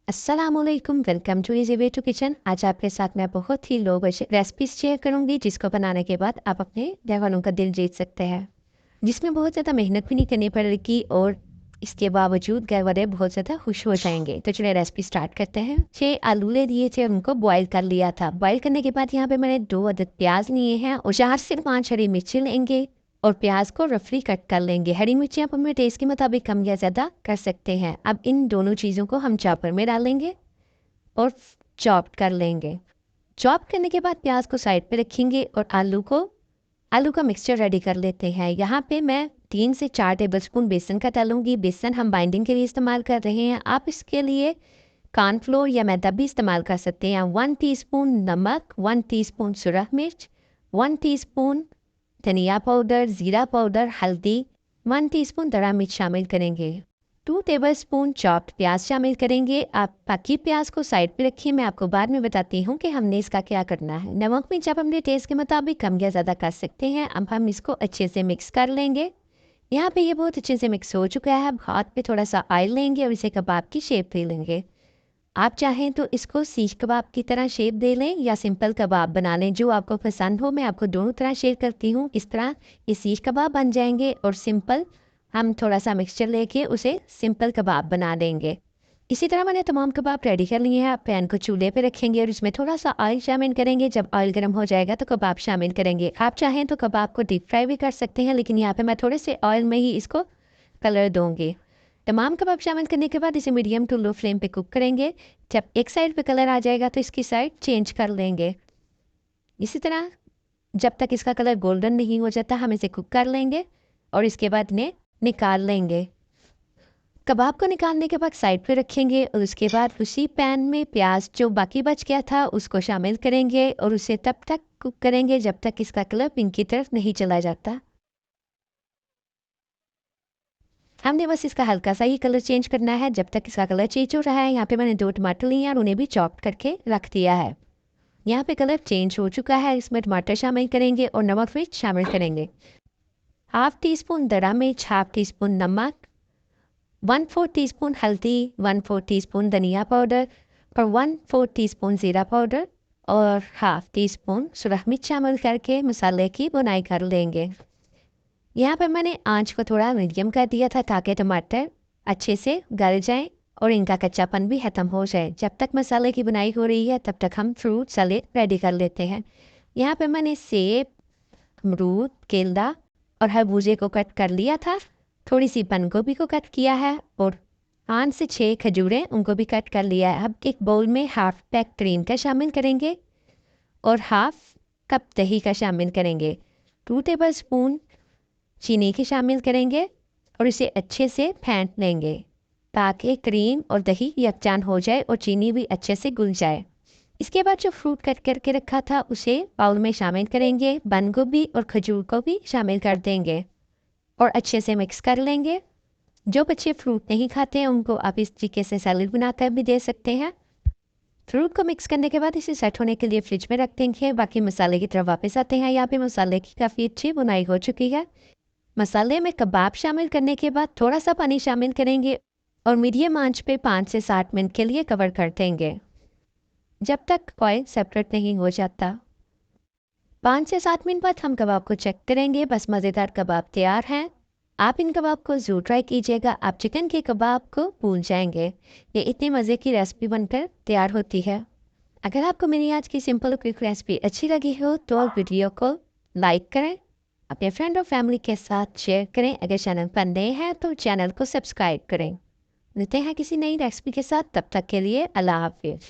अस्सलामुअलैकुम, welcome to easy way to kitchen. आज आपके साथ मैं बहुत ही लो बजट रेसिपीज शेयर करूंगी जिसको बनाने के बाद आप अपने घरवालों का दिल जीत सकते हैं, जिसमें बहुत ज़्यादा मेहनत भी नहीं करनी पड़ेगी और इसके बावजूद घर वाले बहुत ज़्यादा खुश हो जाएंगे। तो चलिए रेसिपी स्टार्ट करते हैं। 6 आलू ले दिए थे, उनको बॉईल कर लिया था। बॉईल करने के बाद यहाँ पे मैंने 2 अदद प्याज लिए हैं और 4 से 5 हरी मिर्ची लेंगे और प्याज को रफली कट कर लेंगे। हरी मिर्ची आप अपने टेस्ट के मुताबिक कम या ज़्यादा कर सकते हैं। अब इन दोनों चीज़ों को हम चॉपर में डालेंगे और चॉप कर लेंगे। चॉप करने के बाद प्याज को साइड पे रखेंगे और आलू का मिक्सचर रेडी कर लेते हैं। यहाँ पे मैं 3 से 4 टेबलस्पून बेसन का डालूंगी। बेसन हम बाइंडिंग के लिए इस्तेमाल कर रहे हैं। आप इसके लिए कॉर्नफ्लोर या मैदा भी इस्तेमाल कर सकते हैं। 1 टीस्पून नमक, 1 टीस्पून सुरख मिर्च, 1 टीस्पून धनिया पाउडर, ज़ीरा पाउडर, हल्दी, 1 टीस्पून दरा मिर्च शामिल करेंगे। 2 टेबलस्पून चॉप्ड प्याज शामिल करेंगे। आप बाकी प्याज को साइड पे रखिए, मैं आपको बाद में बताती हूँ कि हमने इसका क्या करना है। नमक मिर्च आप अपने टेस्ट के मुताबिक कम या ज़्यादा कर सकते हैं। अब हम इसको अच्छे से मिक्स कर लेंगे। यहाँ पे ये बहुत अच्छे से मिक्स हो चुका है। अब हाथ पे थोड़ा सा ऑयल लेंगे और इसे कबाब की शेप दे लेंगे। आप चाहें तो इसको सीख कबाब की तरह शेप दे लें या सिंपल कबाब बना लें, जो आपको पसंद हो। मैं आपको दोनों तरह शेयर करती हूँ। इस तरह ये सीख कबाब बन जाएंगे और सिंपल हम थोड़ा सा मिक्सचर लेके उसे सिंपल कबाब बना देंगे। इसी तरह मैंने तमाम कबाब रेडी कर लिए हैं। पैन को चूल्हे पे रखेंगे और इसमें थोड़ा सा ऑयल शामिल करेंगे। जब ऑयल गर्म हो जाएगा तो कबाब शामिल करेंगे। आप चाहें तो कबाब को डीप फ्राई भी कर सकते हैं, लेकिन यहाँ पे मैं थोड़े से ऑयल में ही इसको कलर दूंगी। तमाम कबाब शामिल करने के बाद इसे मीडियम टू लो फ्लेम पे कुक करेंगे। जब एक साइड पे कलर आ जाएगा तो इसकी साइड चेंज कर लेंगे। इसी तरह जब तक इसका कलर गोल्डन नहीं हो जाता हम इसे कुक कर लेंगे और इसके बाद इन्हें निकाल लेंगे। कबाब को निकालने के बाद साइड पे रखेंगे और उसके बाद उसी पैन में प्याज जो बाकी बच गया था उसको शामिल करेंगे और उसे तब तक कुक करेंगे जब तक इसका कलर पिंक की तरफ नहीं चला जाता। हमने बस इसका हल्का सा ही कलर चेंज करना है। जब तक इसका कलर चेंज हो रहा है, यहाँ पे मैंने 2 टमाटर लिए हैं और उन्हें भी चॉप करके रख दिया है। यहाँ पे कलर चेंज हो चुका है। इसमें टमाटर शामिल करेंगे और नमक मिर्च शामिल करेंगे। हाफ टी स्पून दरा मिर्च, हाफ टी स्पून नमक, 1/4 टीस्पून हल्दी, 1/4 टीस्पून धनिया पाउडर और 1/4 टीस्पून ज़ीरा पाउडर और हाफ टी स्पून सुरख मिर्च शामिल करके मसाले की बुनाई कर लेंगे। यहाँ पर मैंने आंच को थोड़ा मीडियम कर दिया था ताकि टमाटर अच्छे से गल जाएं और इनका कच्चापन भी ख़त्म हो जाए। जब तक मसाले की बुनाई हो रही है तब तक हम फ्रूट सलाद रेडी कर लेते हैं। यहाँ पे मैंने सेब, अमरूद, केला और खरबूजे को कट कर लिया था। थोड़ी सी बंद गोभी को कट किया है और 5 से 6 खजूरें उनको भी कट कर लिया है। अब एक बाउल में हाफ पैक क्रीम का शामिल करेंगे और हाफ कप दही का शामिल करेंगे। 2 टेबल स्पून चीनी की शामिल करेंगे और इसे अच्छे से फेंट लेंगे ताकि क्रीम और दही यकजान हो जाए और चीनी भी अच्छे से घुल जाए। इसके बाद जो फ्रूट कट करके रखा था उसे बाउल में शामिल करेंगे। बंद गोभी और खजूर को भी शामिल कर देंगे और अच्छे से मिक्स कर लेंगे। जो बच्चे फ्रूट नहीं खाते हैं उनको आप इस तरीके से सैलेड बनाकर भी दे सकते हैं। फ्रूट को मिक्स करने के बाद इसे सेट होने के लिए फ्रिज में रख देंगे। बाकी मसाले की तरफ वापस आते हैं। यहाँ पे मसाले की काफ़ी अच्छी बुनाई हो चुकी है। मसाले में कबाब शामिल करने के बाद थोड़ा सा पानी शामिल करेंगे और मीडियम आंच पे 5 से 7 मिनट के लिए कवर कर देंगे जब तक ऑयल सेपरेट नहीं हो जाता। 5 से 7 मिनट बाद हम कबाब को चेक करेंगे। बस मज़ेदार कबाब तैयार हैं। आप इन कबाब को ज़रूर ट्राई कीजिएगा, आप चिकन के कबाब को भूल जाएंगे। ये इतनी मज़े की रेसिपी बनकर तैयार होती है। अगर आपको मेरी आज की सिंपल और क्विक रेसिपी अच्छी लगी हो तो वीडियो को लाइक करें, अपने फ्रेंड और फैमिली के साथ शेयर करें। अगर चैनल पर नए हैं तो चैनल को सब्सक्राइब करें। मिलते हैं किसी नई रेसिपी के साथ, तब तक के लिए अल्लाह हाफिज़।